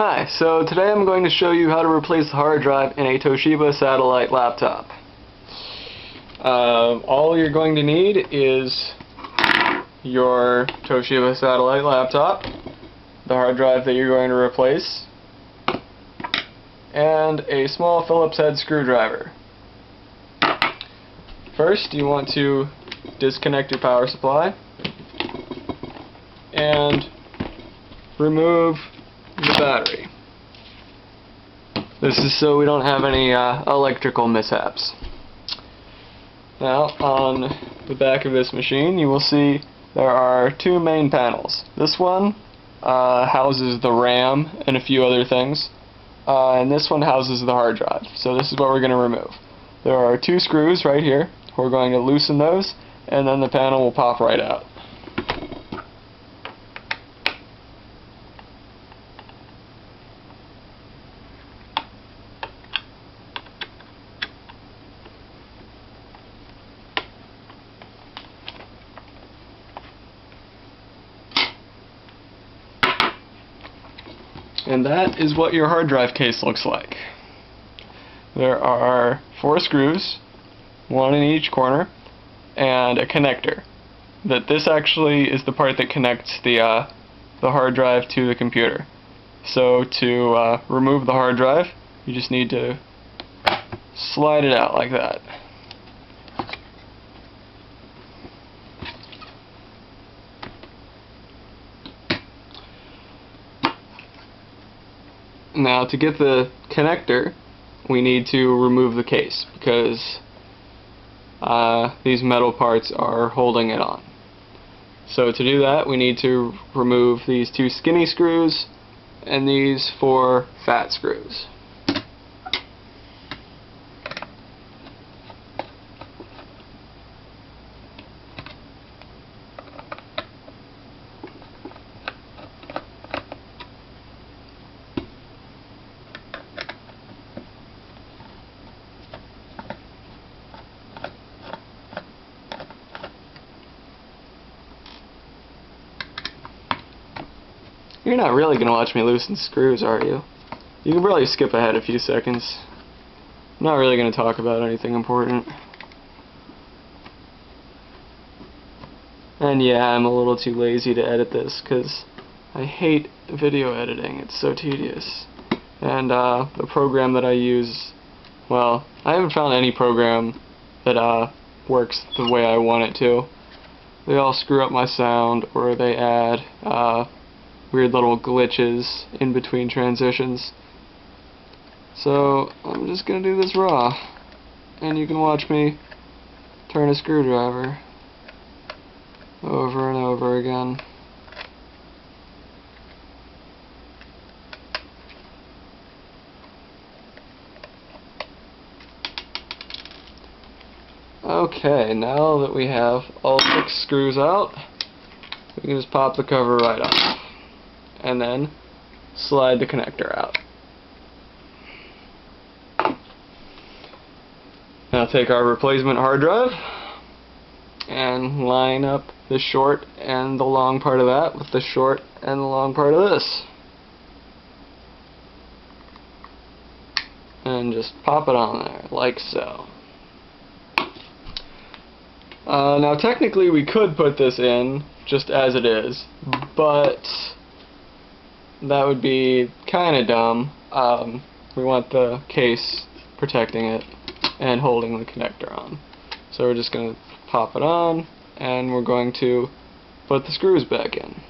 Hi, so today I'm going to show you how to replace the hard drive in a Toshiba satellite laptop. All you're going to need is your Toshiba satellite laptop, the hard drive that you're going to replace, and a small Phillips head screwdriver. First, you want to disconnect your power supply and remove the battery. This is so we don't have any electrical mishaps. Now, on the back of this machine, you will see there are two main panels. This one houses the RAM and a few other things, and this one houses the hard drive. So this is what we're going to remove. There are two screws right here. We're going to loosen those, and then the panel will pop right out. And that is what your hard drive case looks like. There are 4 screws, one in each corner, and a connector. This actually is the part that connects the hard drive to the computer. So to remove the hard drive, you just need to slide it out like that. Now, to get the connector, we need to remove the case because these metal parts are holding it on. So to do that, we need to remove these 2 skinny screws and these 4 fat screws. You're not really going to watch me loosen screws, are you? You can probably skip ahead a few seconds. I'm not really going to talk about anything important. And yeah, I'm a little too lazy to edit this because I hate video editing. It's so tedious. And the program that I use, well, I haven't found any program that works the way I want it to. They all screw up my sound, or they add weird little glitches in between transitions. So I'm just gonna do this raw, and you can watch me turn a screwdriver over and over again. Okay, now that we have all 6 screws out, we can just pop the cover right off and then slide the connector out. Now take our replacement hard drive and line up the short and the long part of that with the short and the long part of this. And just pop it on there, like so. Now technically we could put this in just as it is, but that would be kinda dumb. We want the case protecting it and holding the connector on. So we're just going to pop it on, and we're going to put the screws back in.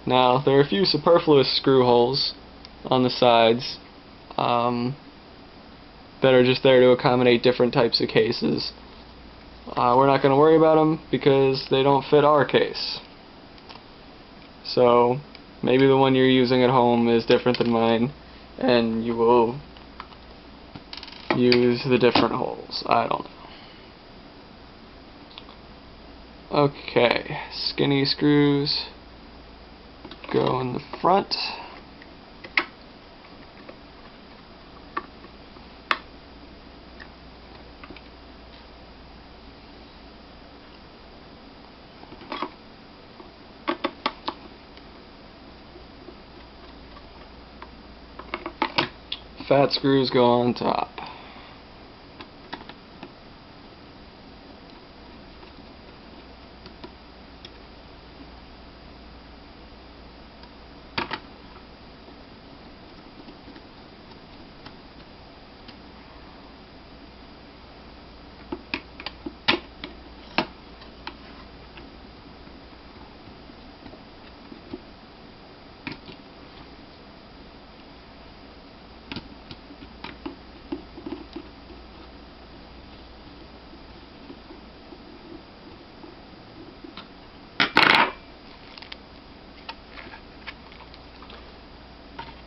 Now, there are a few superfluous screw holes on the sides that are just there to accommodate different types of cases. We're not going to worry about them because they don't fit our case. So maybe the one you're using at home is different than mine, and you will use the different holes. I don't know. Okay, skinny screws go in the front. fat screws go on top.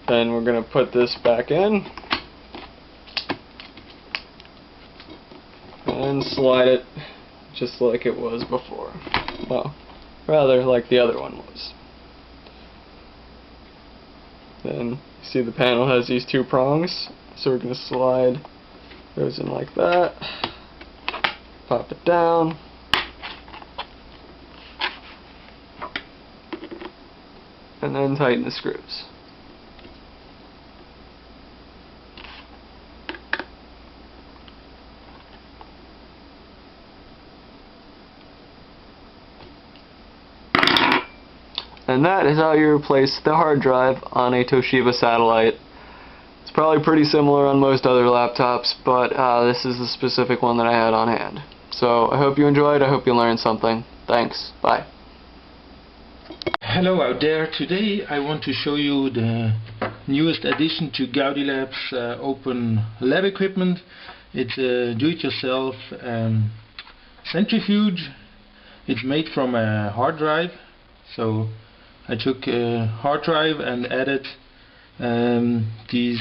Then we're going to put this back in and slide it just like it was before. Well, rather like the other one was. Then you see the panel has these two prongs, so we're going to slide those in like that, pop it down, and then tighten the screws. And that is how you replace the hard drive on a Toshiba satellite. It's probably pretty similar on most other laptops, but this is the specific one that I had on hand. So I hope you enjoyed, I hope you learned something. Thanks, bye. Hello out there. Today I want to show you the newest addition to Gaudi Labs open lab equipment. It's a do-it-yourself centrifuge. It's made from a hard drive. So I took a hard drive and added these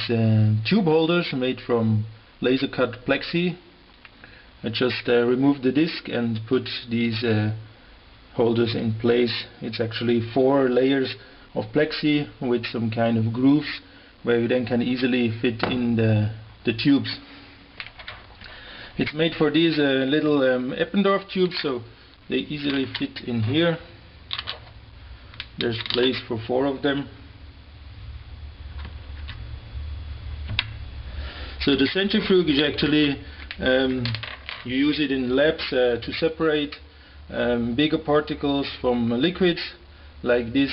tube holders made from laser cut plexi. I just removed the disc and put these holders in place. It's actually 4 layers of plexi with some kind of grooves where you then can easily fit in the tubes. It's made for these little Eppendorf tubes, so they easily fit in here. There's place for 4 of them. So the centrifuge is actually, you use it in labs to separate bigger particles from liquids, like this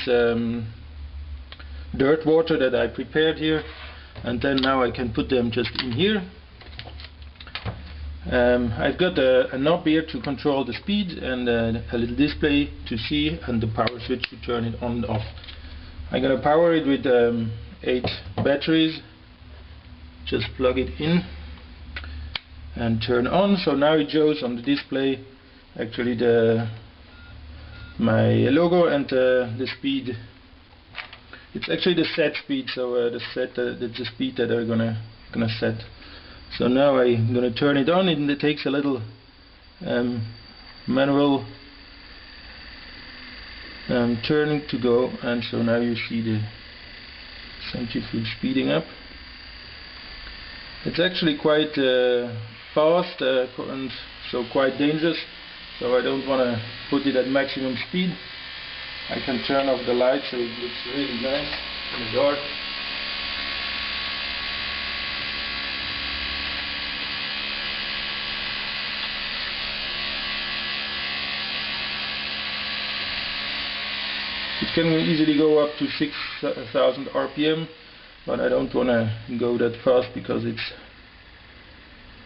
dirt water that I prepared here, and then now I can put them just in here. I've got a knob here to control the speed and a little display to see, and the power switch to turn it on and off. I'm gonna power it with 8 batteries. Just plug it in and turn on. So now it shows on the display actually my logo and the speed. It's actually the set speed, so that's the speed that I'm gonna set. So now I'm going to turn it on, and it takes a little manual turning to go, and so now you see the centrifuge speeding up. It's actually quite fast and so quite dangerous, so I don't want to put it at maximum speed. I can turn off the light so it looks really nice in the dark. It can easily go up to 6,000 RPM, but I don't want to go that fast because it's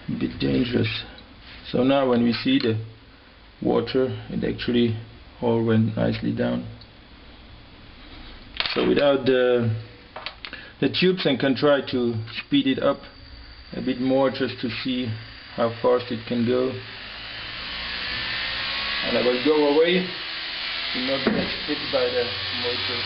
a bit dangerous. So now when we see the water, it actually all went nicely down. So without the tubes, I can try to speed it up a bit more just to see how fast it can go. And I will go away to not get hit by the motor.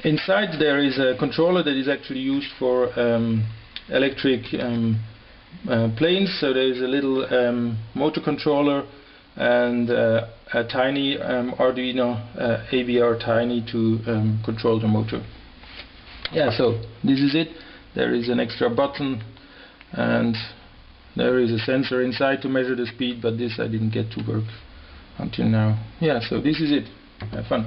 Inside there is a controller that is actually used for electric planes. So there is a little motor controller and a tiny Arduino AVR Tiny to control the motor. Yeah, so this is it. There is an extra button and There is a sensor inside to measure the speed, but this I didn't get to work until now. Yeah, so this is it. Have fun.